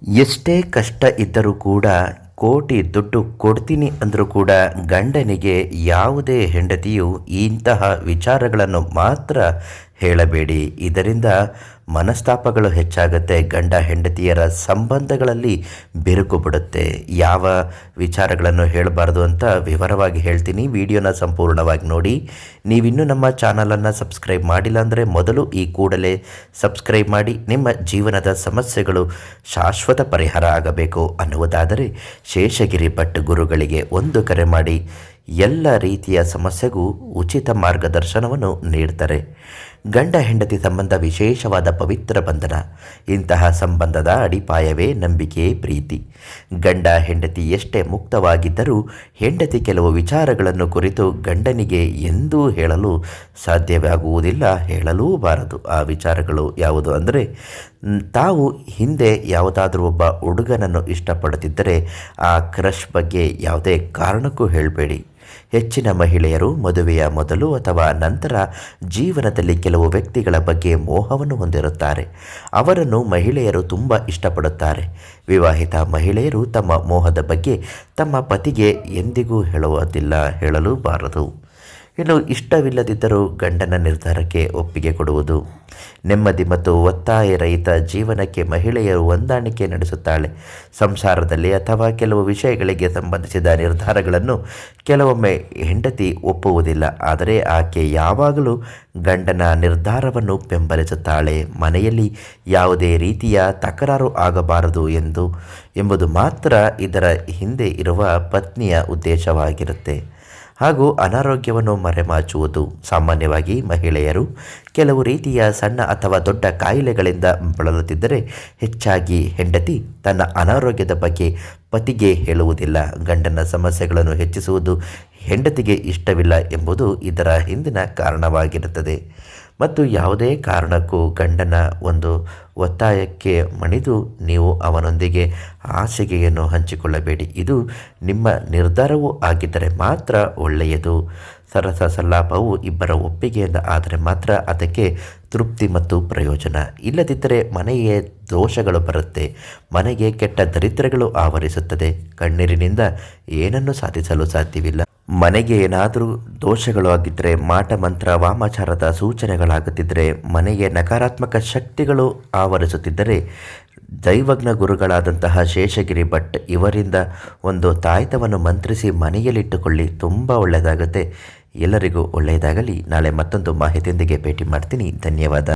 ಎಷ್ಟೇ ಕಷ್ಟ ಇದ್ದರೂ ಕೂಡ ಕೋಟಿ ದುಡ್ಡು ಕೊಡ್ತೀನಿ ಅಂದರೂ ಕೂಡ ಗಂಡನಿಗೆ ಯಾವುದೇ ಹೆಂಡತಿಯು ಇಂತಹ ವಿಚಾರಗಳನ್ನು ಮಾತ್ರ ಹೇಳಬೇಡಿ. ಇದರಿಂದ ಮನಸ್ತಾಪಗಳು ಹೆಚ್ಚಾಗುತ್ತೆ, ಗಂಡ ಹೆಂಡತಿಯರ ಸಂಬಂಧಗಳಲ್ಲಿ ಬಿರುಕು ಬಿಡುತ್ತೆ. ಯಾವ ವಿಚಾರಗಳನ್ನು ಹೇಳಬಾರ್ದು ಅಂತ ವಿವರವಾಗಿ ಹೇಳ್ತೀನಿ. ವಿಡಿಯೋನ ಸಂಪೂರ್ಣವಾಗಿ ನೋಡಿ. ನೀವಿನ್ನೂ ನಮ್ಮ ಚಾನಲನ್ನು ಸಬ್ಸ್ಕ್ರೈಬ್ ಮಾಡಿಲ್ಲ ಅಂದರೆ ಮೊದಲು ಈ ಕೂಡಲೇ ಸಬ್ಸ್ಕ್ರೈಬ್ ಮಾಡಿ. ನಿಮ್ಮ ಜೀವನದ ಸಮಸ್ಯೆಗಳು ಶಾಶ್ವತ ಪರಿಹಾರ ಆಗಬೇಕು ಅನ್ನುವುದಾದರೆ ಶೇಷಗಿರಿ ಭಟ್ ಗುರುಗಳಿಗೆ ಒಂದು ಕರೆ ಮಾಡಿ. ಎಲ್ಲ ರೀತಿಯ ಸಮಸ್ಯೆಗೂ ಉಚಿತ ಮಾರ್ಗದರ್ಶನವನ್ನು ನೀಡ್ತಾರೆ. ಗಂಡ ಹೆಂಡತಿ ಸಂಬಂಧ ವಿಶೇಷವಾದ ಪವಿತ್ರ ಬಂಧನ. ಇಂತಹ ಸಂಬಂಧದ ಅಡಿಪಾಯವೇ ನಂಬಿಕೆ, ಪ್ರೀತಿ. ಗಂಡ ಹೆಂಡತಿ ಎಷ್ಟೇ ಮುಕ್ತವಾಗಿದ್ದರೂ ಹೆಂಡತಿ ಕೆಲವು ವಿಚಾರಗಳನ್ನು ಕುರಿತು ಗಂಡನಿಗೆ ಎಂದೂ ಹೇಳಲು ಸಾಧ್ಯವಾಗುವುದಿಲ್ಲ, ಹೇಳಲೂಬಾರದು. ಆ ವಿಚಾರಗಳು ಯಾವುದು ಅಂದರೆ, ತಾವು ಹಿಂದೆ ಯಾವುದಾದ್ರೂ ಒಬ್ಬ ಹುಡುಗನನ್ನು ಇಷ್ಟಪಡುತ್ತಿದ್ದರೆ ಆ ಕ್ರಶ್ ಬಗ್ಗೆ ಯಾವುದೇ ಕಾರಣಕ್ಕೂ ಹೇಳಬೇಡಿ. ಹೆಚ್ಚಿನ ಮಹಿಳೆಯರು ಮದುವೆಯ ಮೊದಲು ಅಥವಾ ನಂತರ ಜೀವನದಲ್ಲಿ ಕೆಲವು ವ್ಯಕ್ತಿಗಳ ಬಗ್ಗೆ ಮೋಹವನ್ನು ಹೊಂದಿರುತ್ತಾರೆ. ಅವರನ್ನು ಮಹಿಳೆಯರು ತುಂಬ ಇಷ್ಟಪಡುತ್ತಾರೆ. ವಿವಾಹಿತ ಮಹಿಳೆಯರು ತಮ್ಮ ಮೋಹದ ಬಗ್ಗೆ ತಮ್ಮ ಪತಿಗೆ ಎಂದಿಗೂ ಹೇಳುವುದಿಲ್ಲ, ಹೇಳಲೂಬಾರದು. ಇನ್ನು ಇಷ್ಟವಿಲ್ಲದಿದ್ದರೂ ಗಂಡನ ನಿರ್ಧಾರಕ್ಕೆ ಒಪ್ಪಿಗೆ ಕೊಡುವುದು. ನೆಮ್ಮದಿ ಮತ್ತು ಒತ್ತಾಯ ರಹಿತ ಜೀವನಕ್ಕೆ ಮಹಿಳೆಯರು ಹೊಂದಾಣಿಕೆ ನಡೆಸುತ್ತಾಳೆ. ಸಂಸಾರದಲ್ಲಿ ಅಥವಾ ಕೆಲವು ವಿಷಯಗಳಿಗೆ ಸಂಬಂಧಿಸಿದ ನಿರ್ಧಾರಗಳನ್ನು ಕೆಲವೊಮ್ಮೆ ಹೆಂಡತಿ ಒಪ್ಪುವುದಿಲ್ಲ, ಆದರೆ ಆಕೆ ಯಾವಾಗಲೂ ಗಂಡನ ನಿರ್ಧಾರವನ್ನು ಬೆಂಬಲಿಸುತ್ತಾಳೆ. ಮನೆಯಲ್ಲಿ ಯಾವುದೇ ರೀತಿಯ ತಕರಾರು ಆಗಬಾರದು ಎಂಬುದು ಮಾತ್ರ ಇದರ ಹಿಂದೆ ಇರುವ ಪತ್ನಿಯ ಉದ್ದೇಶವಾಗಿರುತ್ತೆ. ಹಾಗೂ ಅನಾರೋಗ್ಯವನ್ನು ಮರೆಮಾಚುವುದು. ಸಾಮಾನ್ಯವಾಗಿ ಮಹಿಳೆಯರು ಕೆಲವು ರೀತಿಯ ಸಣ್ಣ ಅಥವಾ ದೊಡ್ಡ ಕಾಯಿಲೆಗಳಿಂದ ಬಳಲುತ್ತಿದ್ದರೆ ಹೆಚ್ಚಾಗಿ ಹೆಂಡತಿ ತನ್ನ ಅನಾರೋಗ್ಯದ ಬಗ್ಗೆ ಪತಿಗೆ ಹೇಳುವುದಿಲ್ಲ. ಗಂಡನ ಸಮಸ್ಯೆಗಳನ್ನು ಹೆಚ್ಚಿಸುವುದು ಹೆಂಡತಿಗೆ ಇಷ್ಟವಿಲ್ಲ ಎಂಬುದು ಇದರ ಹಿಂದಿನ ಕಾರಣವಾಗಿರುತ್ತದೆ. ಮತ್ತು ಯಾವುದೇ ಕಾರಣಕ್ಕೂ ಗಂಡನ ಒಂದು ಒತ್ತಾಯಕ್ಕೆ ಮಣಿದು ನೀವು ಅವನೊಂದಿಗೆ ಹಾಸಿಗೆಯನ್ನು ಹಂಚಿಕೊಳ್ಳಬೇಡಿ. ಇದು ನಿಮ್ಮ ನಿರ್ಧಾರವೂ ಆಗಿದ್ದರೆ ಮಾತ್ರ ಒಳ್ಳೆಯದು. ಸರಸ ಸಲ್ಲಾಪವು ಇಬ್ಬರ ಒಪ್ಪಿಗೆಯಿಂದ ಆದರೆ ಮಾತ್ರ ಅದಕ್ಕೆ ತೃಪ್ತಿ ಮತ್ತು ಪ್ರಯೋಜನ. ಇಲ್ಲದಿದ್ದರೆ ಮನೆಗೆ ದೋಷಗಳು ಬರುತ್ತೆ, ಮನೆಗೆ ಕೆಟ್ಟ ದರಿದ್ರಗಳು ಆವರಿಸುತ್ತದೆ. ಕಣ್ಣೀರಿನಿಂದ ಏನನ್ನು ಸಾಧಿಸಲು ಸಾಧ್ಯವಿಲ್ಲ. ಮನೆಗೆ ಏನಾದರೂ ದೋಷಗಳು ಆಗಿದ್ದರೆ, ಮಾಟ ಮಂತ್ರ ವಾಮಾಚಾರದ ಸೂಚನೆಗಳಾಗುತ್ತಿದ್ದರೆ, ಮನೆಗೆ ನಕಾರಾತ್ಮಕ ಶಕ್ತಿಗಳು ಆವರಿಸುತ್ತಿದ್ದರೆ ದೈವಜ್ಞ ಗುರುಗಳಾದಂತಹ ಶೇಷಗಿರಿ ಭಟ್ ಇವರಿಂದ ಒಂದು ತಾಯ್ತವನ್ನು ಮಂತ್ರಿಸಿ ಮನೆಯಲ್ಲಿಟ್ಟುಕೊಳ್ಳಿ, ತುಂಬ ಒಳ್ಳೆಯದಾಗುತ್ತೆ. ಎಲ್ಲರಿಗೂ ಒಳ್ಳೆಯದಾಗಲಿ. ನಾಳೆ ಮತ್ತೊಂದು ಮಾಹಿತಿಯೊಂದಿಗೆ ಭೇಟಿ ಮಾಡ್ತೀನಿ. ಧನ್ಯವಾದ.